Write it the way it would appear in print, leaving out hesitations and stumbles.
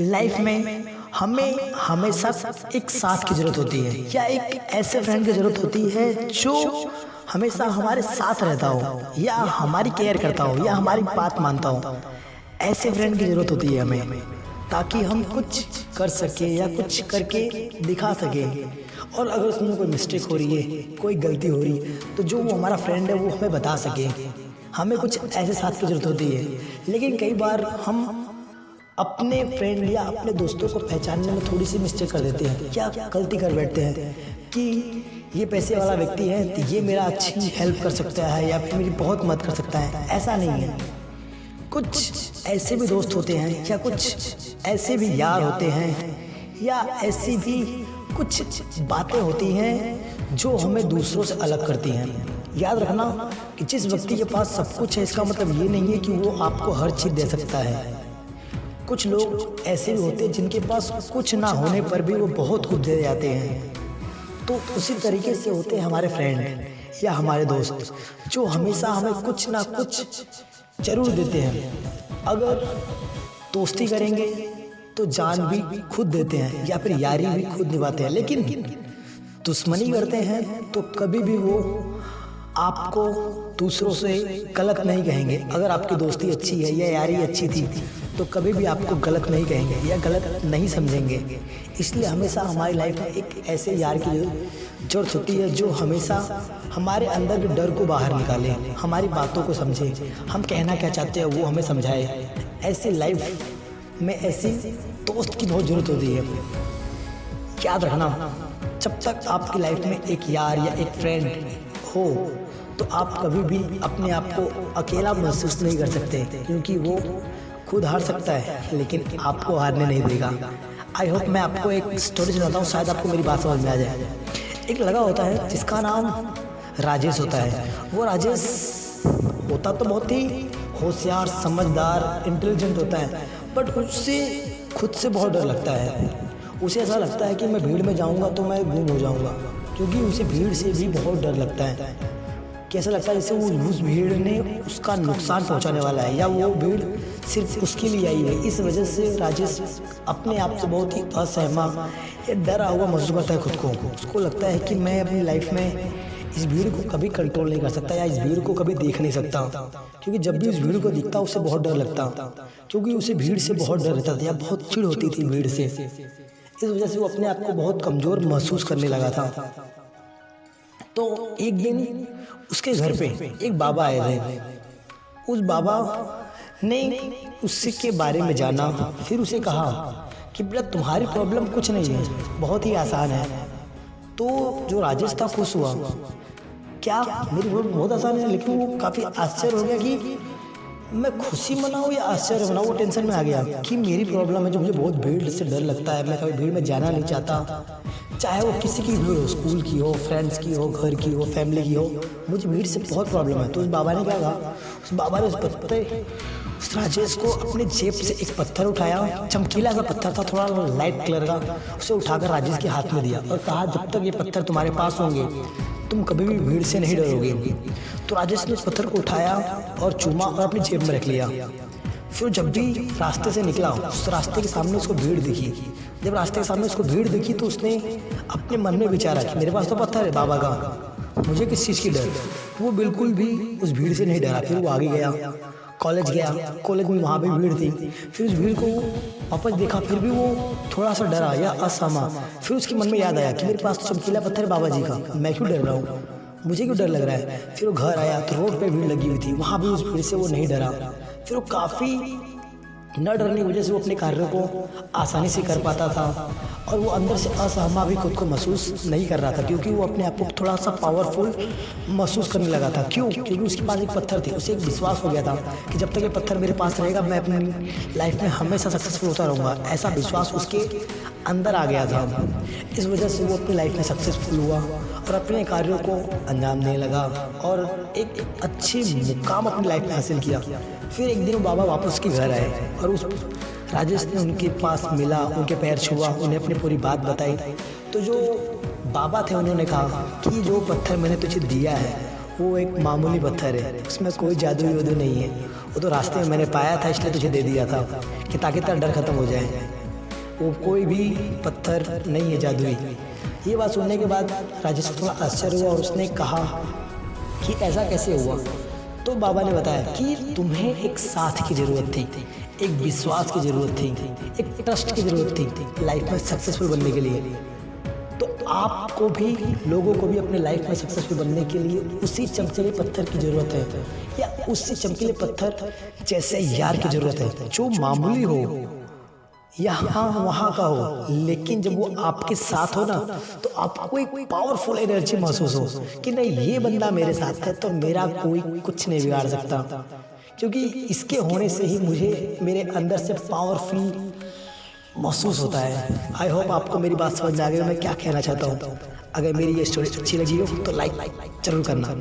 Life में हमें हमेशा एक साथ की ज़रूरत होती है या एक ऐसे फ्रेंड की ज़रूरत होती है जो हमेशा हमारे साथ रहता हो या हमारी केयर करता हो या हमारी बात मानता हो। ऐसे फ्रेंड की ज़रूरत होती है हमें, ताकि हम कुछ कर सके या कुछ करके दिखा सके। और अगर उसमें कोई मिस्टेक हो रही है, कोई गलती हो रही है, तो जो वो हमारा फ्रेंड है वो हमें बता सके। हमें कुछ ऐसे साथ की ज़रूरत होती है। लेकिन कई बार हम अपने फ्रेंड या अपने दोस्तों को पहचानने में थोड़ी सी मिस्टेक कर देते हैं, क्या गलती कर बैठते हैं कि ये पैसे वाला व्यक्ति है तो ये मेरा अच्छी हेल्प कर सकता है या फिर मेरी बहुत मदद कर सकता है। ऐसा नहीं है। कुछ ऐसे भी दोस्त होते हैं या कुछ ऐसे भी यार होते हैं या ऐसी भी कुछ बातें होती हैं जो हमें दूसरों से अलग करती हैं। याद रखना कि जिस व्यक्ति के पास सब कुछ है, इसका मतलब ये नहीं है कि वो आपको हर चीज़ दे सकता है। कुछ लोग ऐसे भी होते हैं जिनके पास कुछ ना होने पर भी वो बहुत कुछ दे जाते हैं। तो उसी तरीके से होते हैं हमारे फ्रेंड या हमारे दोस्त, जो हमेशा हमें कुछ ना कुछ जरूर देते हैं। अगर दोस्ती करेंगे तो जान भी खुद देते हैं या फिर यारी भी खुद निभाते हैं। लेकिन दुश्मनी करते हैं तो कभी भी वो आपको दूसरों से गलत नहीं कहेंगे। अगर आपकी दोस्ती अच्छी है या यारी अच्छी थी तो कभी भी आपको गलत नहीं कहेंगे या गलत नहीं समझेंगे। इसलिए हमेशा हमारी लाइफ में एक ऐसे यार की जरूरत होती है जो हमेशा हमारे अंदर के डर को बाहर निकाले, हमारी बातों को समझे, हम कहना क्या चाहते हैं वो हमें समझाए। ऐसी लाइफ में ऐसी दोस्त की बहुत ज़रूरत होती है। याद रखना, जब तक आपकी लाइफ में एक यार या एक फ्रेंड हो तो आप कभी भी अपने आप को अकेला महसूस नहीं कर सकते, क्योंकि वो खुद हार सकता है लेकिन आपको हारने नहीं देगा। आई होप मैं आपको एक स्टोरी सुनाता हूँ, शायद आपको मेरी बात समझ में आ जाए। एक लड़का होता है जिसका नाम राजेश होता है। वो राजेश होता तो बहुत ही होशियार, समझदार, इंटेलिजेंट होता है, बट उससे खुद से बहुत डर लगता है। उसे ऐसा लगता है कि मैं भीड़ में जाऊंगा तो मैं गुम हो जाऊंगा, क्योंकि उसे भीड़ से भी बहुत डर लगता है। कैसा लगता है जैसे वो उस भीड़ ने उसका नुकसान पहुंचाने वाला है या वो भीड़ सिर्फ उसके लिए आई है। इस वजह से राजेश अपने आप से बहुत ही असहमत या डरा हुआ महसूस करता है खुद को। उसको लगता है कि मैं अपनी लाइफ में इस भीड़ को कभी कंट्रोल नहीं कर सकता या इस भीड़ को कभी देख नहीं सकता, क्योंकि जब भी उस भीड़ को दिखता उसे बहुत डर लगता, क्योंकि उसे भीड़ से बहुत डर रहता था या बहुत चिढ़ होती थी भीड़ से। इस वजह से वो अपने आप को बहुत कमज़ोर महसूस करने लगा था। तो एक दिन उसके घर पे एक बाबा आए थे। उस बाबा ने उसके बारे में जाना, फिर उसे कहा कि बेटा तुम्हारी प्रॉब्लम कुछ नहीं है, बहुत ही आसान है। तो जो राजेश था खुश हुआ, क्या मेरी प्रॉब्लम बहुत आसान है। लेकिन वो काफ़ी आश्चर्य हो गया कि मैं खुशी मनाऊँ या आश्चर्य मनाऊँ। वो टेंशन में आ गया कि मेरी प्रॉब्लम है जो मुझे बहुत भीड़ से डर लगता है, मैं कभी भीड़ में जाना नहीं चाहता, चाहे वो किसी की भीड़ हो, स्कूल की हो, फ्रेंड्स की हो, घर की हो, फैमिली की हो, मुझे भीड़ से बहुत प्रॉब्लम है। तो उस बाबा ने क्या कहा, उस बाबा ने उस राजेश को अपने जेब से एक पत्थर उठाया, चमकीला सा पत्थर था, थोड़ा लाइट कलर का, उसे उठाकर राजेश के हाथ में दिया और कहा जब तक ये पत्थर तुम्हारे पास होंगे तुम कभी भी भीड़ से नहीं डरोगे। तो राजेश ने उस पत्थर को उठाया और चूमा और अपनी जेब में रख लिया। फिर जब भी रास्ते से निकला, उस रास्ते के सामने उसको भीड़ दिखी। जब रास्ते के सामने उसको भीड़ दिखी तो उसने अपने मन में विचारा कि मेरे पास तो पत्थर है बाबा का, मुझे किस चीज़ की डर। वो बिल्कुल भी उस भीड़ से नहीं डरा। फिर वो आगे गया, कॉलेज गया, कॉलेज में वहाँ भी भीड़ थी। फिर उस भीड़ को वापस देखा, फिर भी वो थोड़ा सा डरा या असहमत। फिर उसके मन में याद आया कि मेरे पास तो चमकीला पत्थर है बाबा जी का, मैं क्यों डर रहा हूँ, मुझे क्यों डर लग रहा है। फिर वो घर आया तो रोड पे भीड़ लगी हुई थी, वहाँ भी उस भीड़ से वो नहीं डरा। फिर वो काफ़ी न डरने की वजह से वो अपने कार्यों को आसानी से कर पाता था और वो अंदर से असहमा भी खुद को महसूस नहीं कर रहा था, क्योंकि वो अपने आप को थोड़ा सा पावरफुल महसूस करने लगा था। क्यों? क्योंकि उसके पास एक पत्थर थी। उसे एक विश्वास हो गया था कि जब तक ये पत्थर मेरे पास रहेगा मैं अपनी लाइफ में हमेशा सक्सेसफुल होता रहूँगा। ऐसा विश्वास उसके अंदर आ गया था। इस वजह से वो अपनी लाइफ में सक्सेसफुल हुआ और अपने कार्यों को अंजाम देने लगा और एक अच्छी मुकाम अपनी लाइफ में हासिल किया। फिर एक दिन बाबा वापस के घर आए और उस राजेश ने उनके पास मिला, उनके पैर छुआ, उन्हें अपनी पूरी बात बताई। तो जो बाबा थे उन्होंने कहा कि जो पत्थर मैंने तुझे दिया है वो एक मामूली पत्थर है, उसमें कोई जादू वादू नहीं है, वो तो रास्ते में मैंने पाया था इसलिए तुझे दे दिया था कि ताकि तेरा डर खत्म हो जाए। वो कोई भी पत्थर नहीं है जादुई। ये बात सुनने के बाद राजेश को थोड़ा आश्चर्य हुआ और उसने कहा कि ऐसा कैसे हुआ। तो बाबा ने बताया कि तुम्हें एक साथ की ज़रूरत थी, एक विश्वास की ज़रूरत थी, एक ट्रस्ट की ज़रूरत थी लाइफ में सक्सेसफुल बनने के लिए। तो आपको भी, लोगों को भी अपने लाइफ में सक्सेसफुल बनने के लिए उसी चमकीले पत्थर की ज़रूरत है, या उसी चमकीले पत्थर जैसे यार की ज़रूरत है जो मामूली हो या हाँ वहाँ का हो, लेकिन जब वो आपके साथ हो ना तो आपको एक पावरफुल एनर्जी महसूस हो कि नहीं, ये बंदा मेरे साथ है तो मेरा कोई कुछ नहीं बिगाड़ सकता, क्योंकि इसके होने से ही मुझे मेरे अंदर से पावरफुल महसूस होता है। आई होप आपको मेरी बात समझ में आ गई, मैं क्या कहना चाहता हूँ। अगर मेरी ये स्टोरी अच्छी लगी हो तो लाइक जरूर करना।